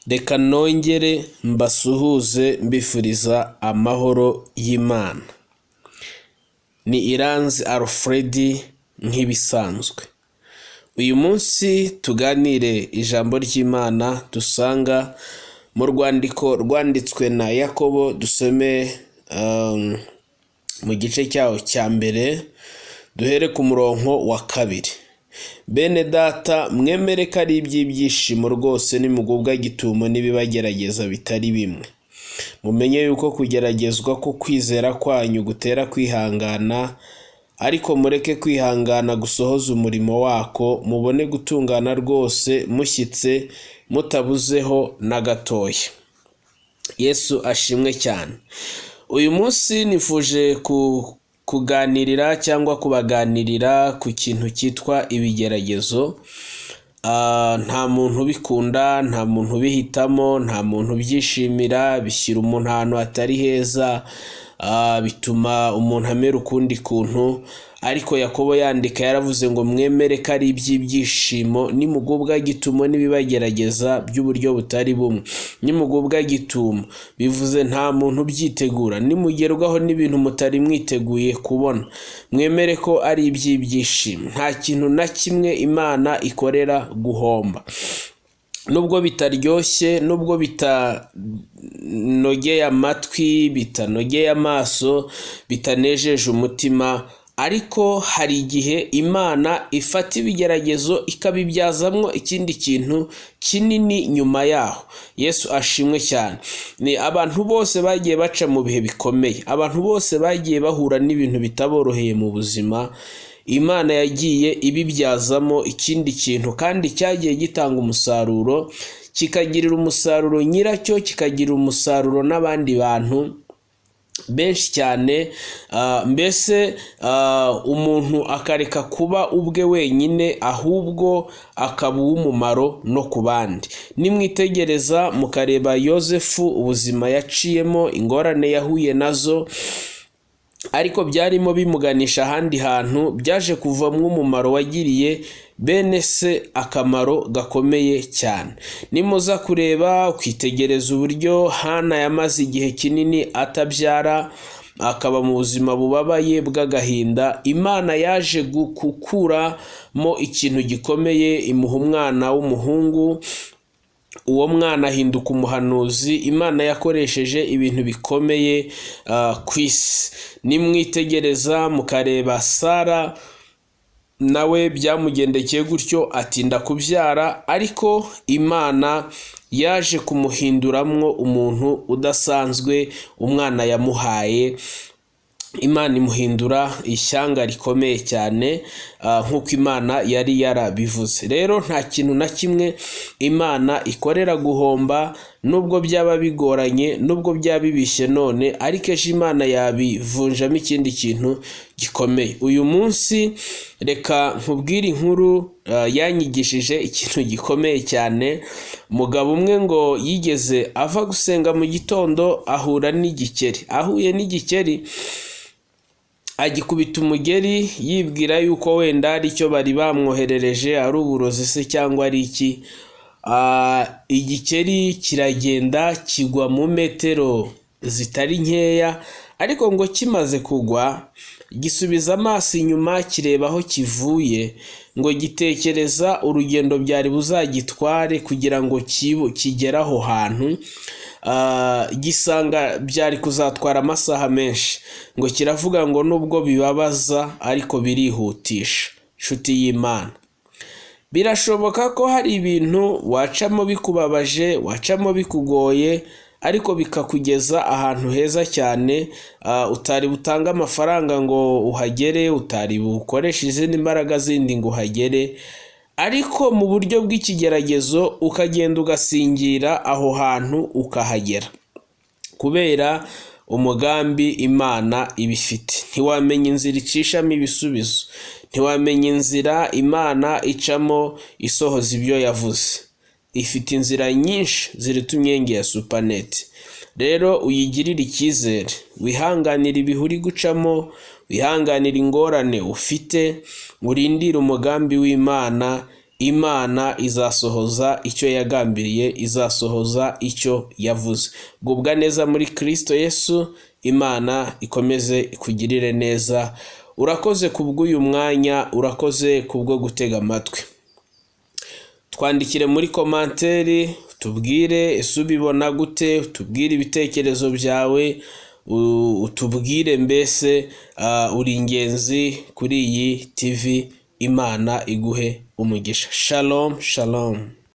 Reka nongere mbasuhuze mbifuriza amahoro y'Imana. Ni Iranzi Alfred nk'ibisanzwe. Uyu munsi tuganire ijambo ry'Imana dusanga mu rwandiko rwanditswe na Yakobo, dusome mu gice cyaho cya mbere duhere ku murongo wa 2. Bene data, mwemere ko ari iby'ibyishimo rwose nimugubwa gitumo n'ibibagerageza bitari bimwe. Mumenye yuko kugeragezwa ko kwizera kwanyu gutera kwihangana, ariko mureke kwihangana gusohoza umurimo wako, mubone gutungana rwose mushyitse mutabuzeho na gatoya. Yesu ashimwe cyane. Uyu munsi nifuje kuganirira cyangwa kubaganirira ku kintu cyitwa ibigeragezo. Nta muntu ubikunda, nta muntu ubihitamo, nta muntu ubyishimira, bishyira umuntu ahantu hatari heza, bituma umuntu amera ukundi kuntu. Ariko Yakobo yandika yaravuze ngo mwemere ko ari iby'ibyishimo nimugubwa gitumo n'ibibagerageza by'uburyo butari bumwe. Nimugubwa gitumo bivuze nta muntu ubyitegura, nimugerwaho n'ibintu mutari mwiteguye kubona. Mwemere ko ari iby'ibyishimo. Nta kintu na kimwe Imana ikorera guhomba. Nubwo bitaryoshye, nubwo bitanogeye amatwi, bitanogeye amaso, bitanejeje umutima, ariko hari igihe Imana ifata ibigeragezo ikabibyazamwo ikindi kintu kinini nyuma yaho. Yesu ashimwe cyane. Ni abantu bose bagiye baca mu bihe bikomeye, abantu bose bagiye bahura n'ibintu bitaboroheye mu buzima, Imana yagiye ibibyazamo ikindi kintu kandi cyagiye gitanga umusaruro, kikagirira umusaruro nyiracyo, kikagirira umusaruro n'abandi bantu benshi cyane. Mbese umuntu akareka kuba ubwe wenyine, ahubwo akaba uw'umumaro no ku bandi. Nimwitegereza mukareba Yosefu, ubuzima yaciyemo, ingorane yahuye nazo, ariko byarimo bimuganisha ahandi hantu, byaje kuvamo umumaro wagiriye bene se akamaro gakomeye cyane. Nimuza kureba ukitegereza uburyo Hana yamaze igihe kinini atabyara, akaba mu buzima bubabaye bw'agahinda, Imana yaje gukuramo ikintu gikomeye, imuha umwana w'umuhungu. Uwo mwana ahinduka umuhanuzi. Imana yakoresheje ibintu bikomeye ku isi. Nimwitegereza mukareba Sara, nawe byamugendekeye gutyo, atinda kubyara, ariko Imana yaje kumuhinduramwo umuntu udasanzwe. Umwana yamuhaye, Imana imuhindura ishyanga rikomeye cyane, nk'uko Imana yari yarabivuze. Rero nta kintu na kimwe Imana ikorera guhomba, nubwo byaba bigoranye, nubwo byaba bibishye none, ariko ejo Imana yabivunjamo ikindi kintu gikomeye. Uyu munsi reka nkubwire inkuru yanyigishije ikintu gikomeye cyane. Umugabo umwe ngo yigeze ava gusenga mu gitondo, ahura n'igikeri. Ahuye n'igikeri, agikubita umugeri, yibwira yuko wenda ari cyo bari bamwoherereje, ari uburozi se cyangwa ari iki. Igikeri kiragenda kigwa mu metero zitari nkeya, ariko ngo kimaze kugwa gisubiza amaso inyuma, kireba aho kivuye, ngo gitekereza urugendo byari buzagitware kugira ngo kigere aho hantu. Gisanga byari kuzatwara amasaha menshi, ngo kiravuga ngo nubwo bibabaza ariko birihutisha. Inshuti y'Imana, birashoboka ko hari ibintu wacamo bikubabaje, wacamo bikugoye, ariko bikakugeza ahantu heza cyane. Utari butanga amafaranga ngo uhagere, utari bukoresha izindi mbaraga zindi ngo uhagere, ariko mu buryo bw'ikigeragezo ukagenda ugasingira aho hantu ukahagera, kubera umugambi Imana ibifite. Ntiwamenya inzira icishamo ibisubizo, ntiwamenya inzira Imana icamo isohoza ibyo yavuze. Ifite inzira nyinshi ziruta imyenge ya supaneti. Rero uyigirire icyizere, wihanganira ibihe uri gucamo, wihanganira ingorane ufite, urindire umugambi w'Imana. Imana izasohoza icyo yagambiriye, izasohoza icyo yavuze. Gubwa neza muri Kristo Yesu, Imana ikomeze ikugirire neza. Urakoze kubw'uyu mwanya, urakoze kubwo gutega amatwi. Twandikire muri komanteri, tubwire ese ubibona gute, tubwire ibitekerezo byawe, utubwire mbese uri ingenzi kuri iyi TV. Imana iguhe umugisha. Shalom, shalom.